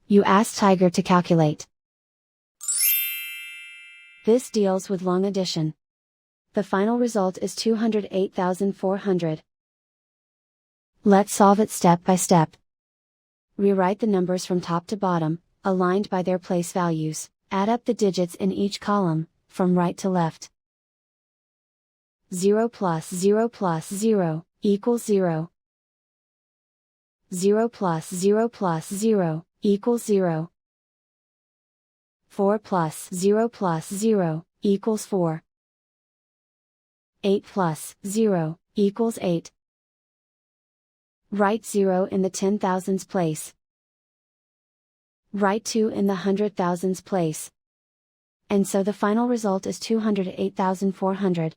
You ask Tiger to calculate. This deals with long addition. The final result is 208,400. Let's solve it step by step. Rewrite the numbers from top to bottom, aligned by their place values. Add up the digits in each column, from right to left. 0 plus 0 plus 0, equals 0. 0 plus 0 plus 0, equals 0. 4 plus 0 plus 0, equals 4. 8 plus 0, equals 8. Write 0 in the 10,000s place. Write 2 in the 100,000s place. And so the final result is 208,400.